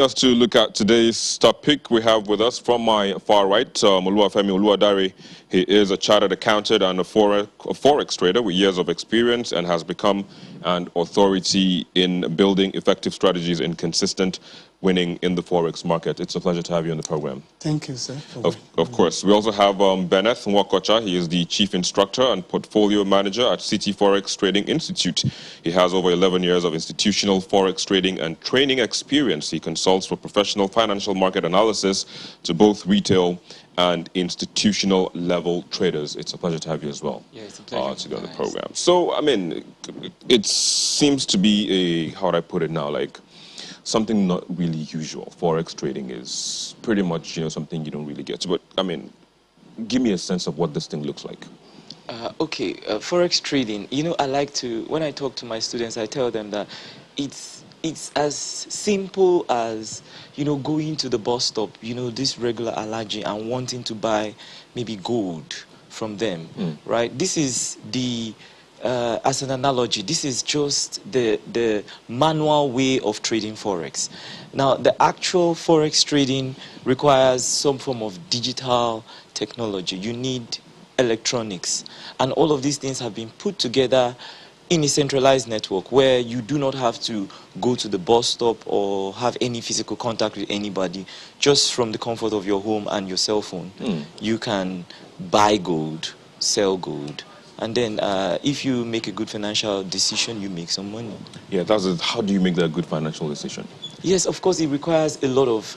Just to look at today's topic, we have with us from my far right, Oluwafemi Oluwadare. He is a chartered accountant and a Forex trader with years of experience and has become an authority in building effective strategies and consistent winning in the Forex market. It's a pleasure to have you on the program. Thank you, sir. Of course. We also have Benneth Nwakocha. He is the Chief Instructor and Portfolio Manager at City Forex Trading Institute. He has over 11 years of institutional Forex trading and training experience. He consults for professional financial market analysis to both retail and institutional level traders. It's a pleasure to have you as well. Yeah, it's a pleasure to be on the program. So, I mean, it seems to be how would I put it now, like something not really usual. Forex trading is pretty much, something you don't really get to. But, I mean, give me a sense of what this thing looks like. Okay, Forex trading, I like to, when I talk to my students, I tell them that it's as simple as, going to the bus stop, this regular allergy and wanting to buy maybe gold from them, right? This is the, as an analogy, this is just the manual way of trading Forex. Now, the actual Forex trading requires some form of digital technology. You need electronics. And all of these things have been put together in a centralized network where you do not have to go to the bus stop or have any physical contact with anybody. Just from the comfort of your home and your cell phone, you can buy gold, sell gold, and then if you make a good financial decision, you make some money. Yeah, that's it. How do you make that good financial decision? Yes, of course, it requires a lot of,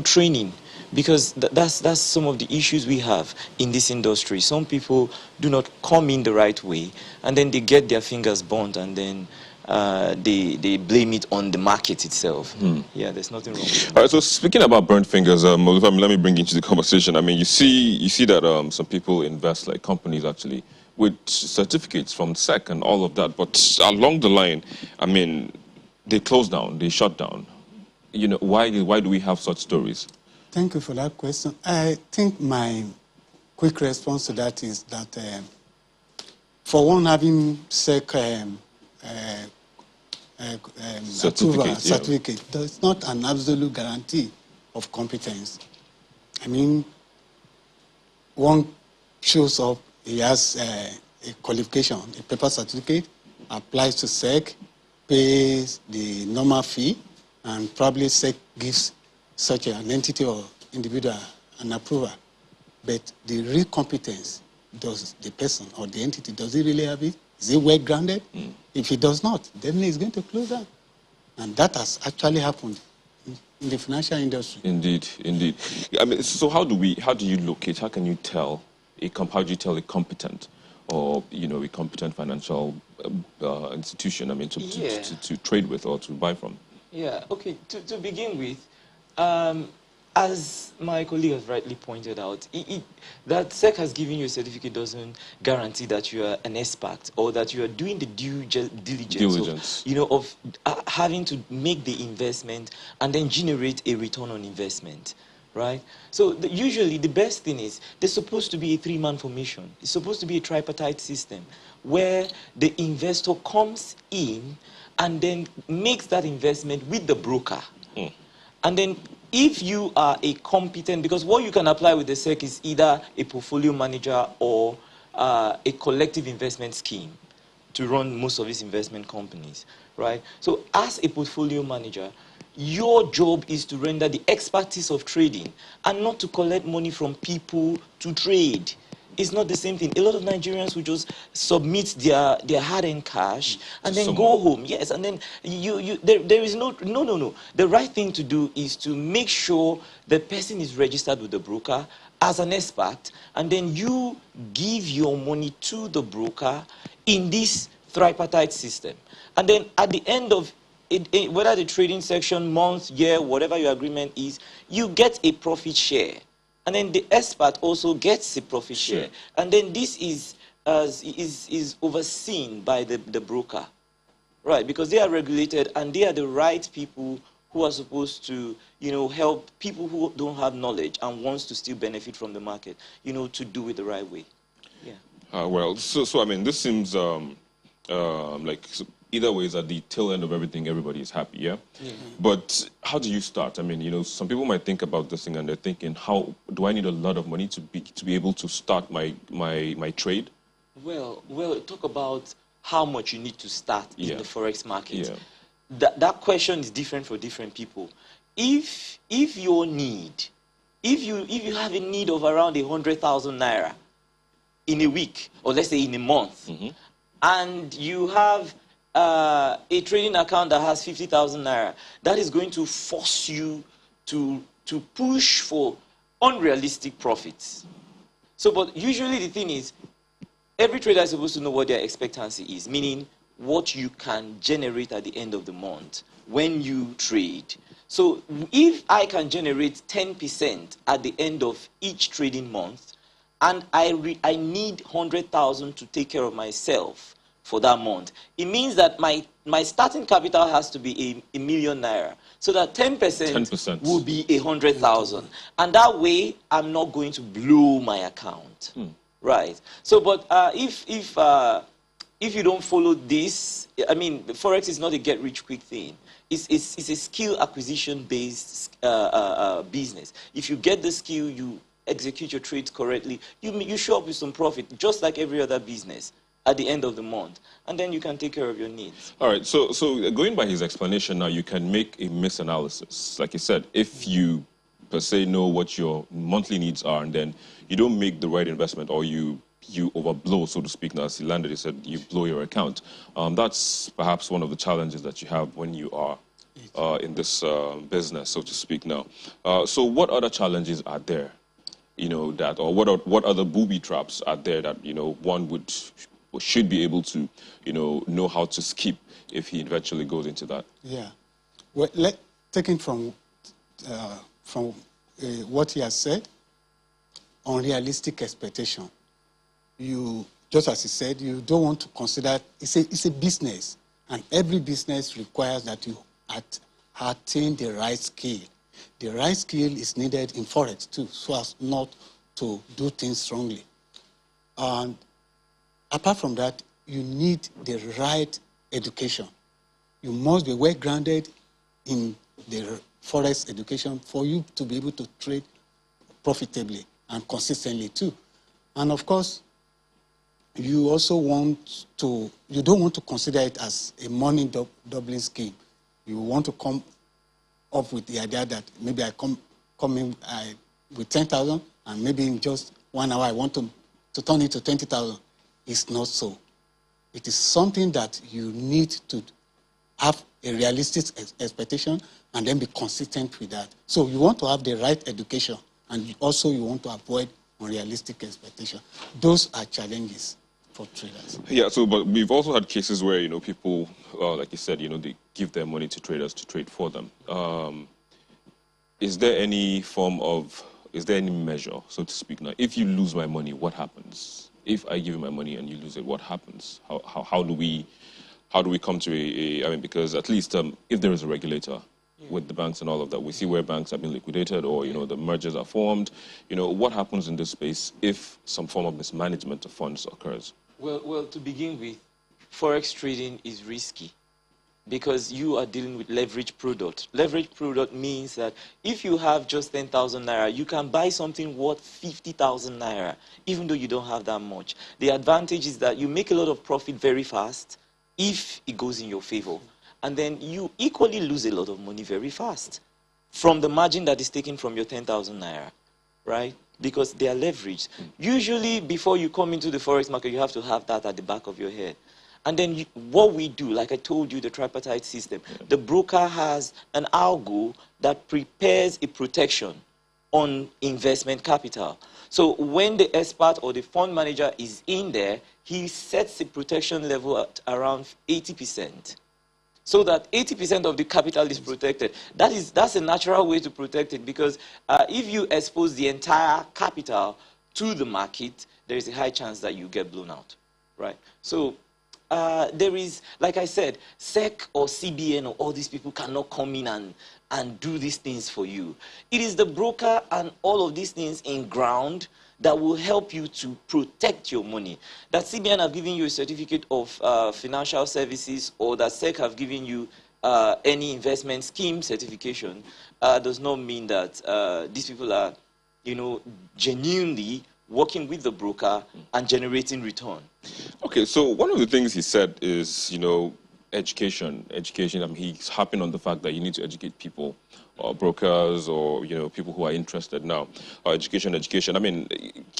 training. Because that's some of the issues we have in this industry. Some people do not come in the right way, and then they get their fingers burnt, and then they blame it on the market itself. Yeah, there's nothing wrong with that. All right, so speaking about burnt fingers, let me bring you into the conversation. I mean, you see that some people invest, like companies actually, with certificates from SEC and all of that, but along the line, I mean, they close down, they shut down. Why do we have such stories? Thank you for that question. I think my quick response to that is that, for one, having SEC certificate does not an absolute guarantee of competence. I mean, one shows up, he has a qualification, a paper certificate, applies to SEC, pays the normal fee, and probably SEC gives such an entity or individual an approval. But the real competence, does the person or the entity, does it really have it? Is it well grounded? If it does not, definitely it's going to close down. And that has actually happened in the financial industry. Indeed, indeed. I mean, so how do you locate, how can you tell a competent or, a competent financial institution, I mean, to trade with or to buy from? Yeah, okay, to begin with, as my colleague has rightly pointed out, that SEC has given you a certificate doesn't guarantee that you are an expert or that you are doing the due diligence. Of having to make the investment and then generate a return on investment, right? So usually the best thing is there's supposed to be a three-man formation. It's supposed to be a tripartite system where the investor comes in and then makes that investment with the broker. And then if you are a competent, because what you can apply with the SEC is either a portfolio manager or a collective investment scheme to run most of these investment companies, right? So as a portfolio manager, your job is to render the expertise of trading and not to collect money from people to trade. It's not the same thing. A lot of Nigerians will just submit their hard-earned cash and then go home. Yes, and then there is no. The right thing to do is to make sure the person is registered with the broker as an expert, and then you give your money to the broker in this tripartite system. And then at the end of it, whether the trading section, month, year, whatever your agreement is, you get a profit share. And then the expert also gets a profit share. And then this is overseen by the broker, right? Because they are regulated and they are the right people who are supposed to, help people who don't have knowledge and wants to still benefit from the market, to do it the right way. Yeah. Well, so I mean, this seems like either way, is at the tail end of everything, everybody is happy, yeah? But how do you start? I mean, you know, some people might think about this thing and they're thinking, how do I need a lot of money to be able to start my trade? Well, talk about how much you need to start in the Forex market. Yeah. That question is different for different people. If your need, if you have a need of around 100,000 naira in a week, or let's say in a month, and you have a trading account that has 50,000 naira, that is going to force you to push for unrealistic profits. So, but usually the thing is, every trader is supposed to know what their expectancy is, meaning what you can generate at the end of the month when you trade. So if I can generate 10% at the end of each trading month, and I need 100,000 to take care of myself for that month, it means that my starting capital has to be a million naira. So that 10% will be 100,000. And that way, I'm not going to blow my account. Right. So, but if you don't follow this, I mean, Forex is not a get-rich-quick thing. It's a skill acquisition-based business. If you get the skill, you execute your trades correctly, you show up with some profit, just like every other business at the end of the month, and then you can take care of your needs. All right, so going by his explanation now, you can make a misanalysis. Like you said, if you per se know what your monthly needs are, and then you don't make the right investment, or you overblow, so to speak. Now, as he landed, he said you blow your account. That's perhaps one of the challenges that you have when you are in this business, so to speak. Now, so what other challenges are there? You know, that, or what other booby traps are there that, you know, one should be able to, you know how to skip if he eventually goes into that? Yeah. Well, taking from what he has said, unrealistic expectation. You, just as he said, you don't want to consider, it's a business, and every business requires that you attain the right skill. The right skill is needed in Forex too, so as not to do things wrongly. And apart from that, you need the right education. You must be well-grounded in the Forex education for you to be able to trade profitably and consistently too. And of course, you also you don't want to consider it as a money doubling scheme. You want to come up with the idea that maybe I come in with 10,000, and maybe in just 1 hour I want to turn it to 20,000. It's not so. It is something that you need to have a realistic expectation and then be consistent with that. So you want to have the right education, and also you want to avoid unrealistic expectation. Those are challenges for traders. Yeah, so, but we've also had cases where, you know, people, like you said, you know, they give their money to traders to trade for them. Is there any measure, so to speak now? If you lose my money, what happens? If I give you my money and you lose it, what happens? How do we come to I mean, because at least if there is a regulator with the banks and all of that, we see where banks have been liquidated, or, you know, the mergers are formed. You know, what happens in this space if some form of mismanagement of funds occurs? Well, to begin with, Forex trading is risky because you are dealing with leverage product. Leverage product means that if you have just 10,000 naira, you can buy something worth 50,000 naira, even though you don't have that much. The advantage is that you make a lot of profit very fast if it goes in your favor. And then you equally lose a lot of money very fast from the margin that is taken from your 10,000 naira, right? Because they are leveraged. Usually, before you come into the Forex market, you have to have that at the back of your head. And then what we do, like I told you, the tripartite system, the broker has an algo that prepares a protection on investment capital. So when the expert or the fund manager is in there, he sets a protection level at around 80%. So that 80% of the capital is protected. That's a natural way to protect it, because if you expose the entire capital to the market, there is a high chance that you get blown out, right? So there is, like I said, SEC or CBN or all these people cannot come in and and do these things for you. It is the broker and all of these things in ground that will help you to protect your money. That CBN have given you a certificate of financial services, or that SEC have given you any investment scheme certification, does not mean that these people are, you know, genuinely working with the broker and generating return. Okay, so one of the things he said is, you know, education. I mean, he's harping on the fact that you need to educate people, brokers, or, you know, people who are interested now. Education. I mean,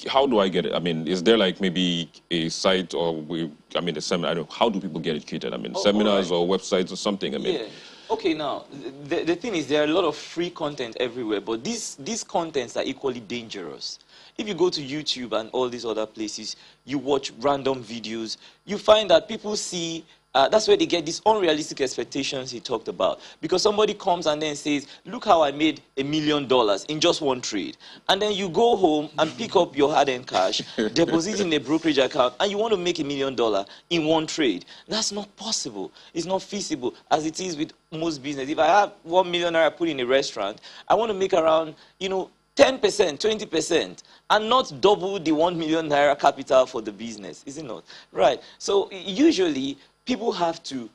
how do I get it? I mean, is there like maybe a site or a seminar? I don't know. How do people get educated? I mean, seminars or websites or something? I mean. Yeah. Okay, now, the thing is, there are a lot of free content everywhere, but these contents are equally dangerous. If you go to YouTube and all these other places, you watch random videos, you find that people see, that's where they get these unrealistic expectations he talked about. Because somebody comes and then says, look how I made $1 million in just one trade. And then you go home and pick up your hard-earned cash, deposit in a brokerage account, and you want to make $1 million in one trade. That's not possible. It's not feasible, as it is with most business. If I have $1 million I put in a restaurant, I want to make around, you know, 10%, 20%, and not double the 1 million naira capital for the business, is it not? Right. So usually people have to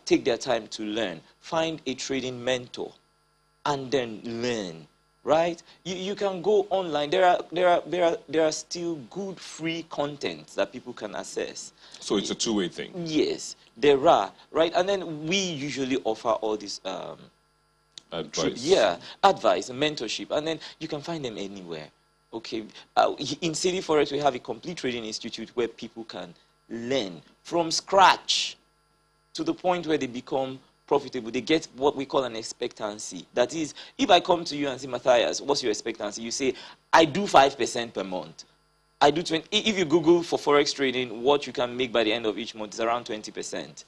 take their time to learn, find a trading mentor, and then learn. Right? You can go online. There are still good free content that people can access. So it's a two-way thing. Yes, there are. Right, and then we usually offer all these. Advice. Advice and mentorship, and then you can find them anywhere. Okay, in City Forex we have a complete trading institute where people can learn from scratch to the point where they become profitable. They get what we call an expectancy. That is, if I come to you and say, Matthias, what's your expectancy? You say, I do 5% per month. I do 20. If you Google for Forex trading, what you can make by the end of each month is around 20%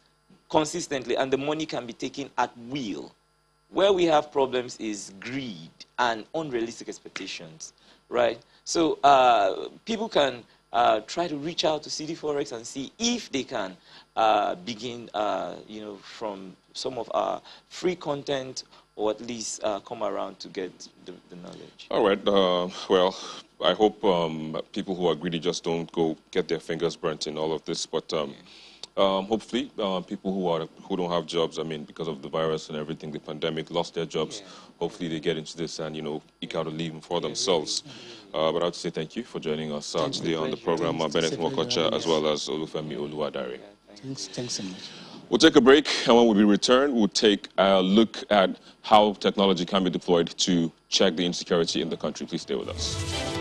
consistently, and the money can be taken at will. Where we have problems is greed and unrealistic expectations, right? So people can try to reach out to City Forex and see if they can begin, you know, from some of our free content, or at least come around to get the knowledge. All right. Well, I hope people who are greedy just don't go get their fingers burnt in all of this, but. Hopefully, people who don't have jobs, I mean, because of the virus and everything, the pandemic, lost their jobs. Yeah. Hopefully, they get into this and, you know, eke out a living for themselves. But I have to say thank you for joining us today on the program, Bennett Mwakocha, as well as Olufemi Oluwadare. Thanks so much. We'll take a break, and when we return, we'll take a look at how technology can be deployed to check the insecurity in the country. Please stay with us.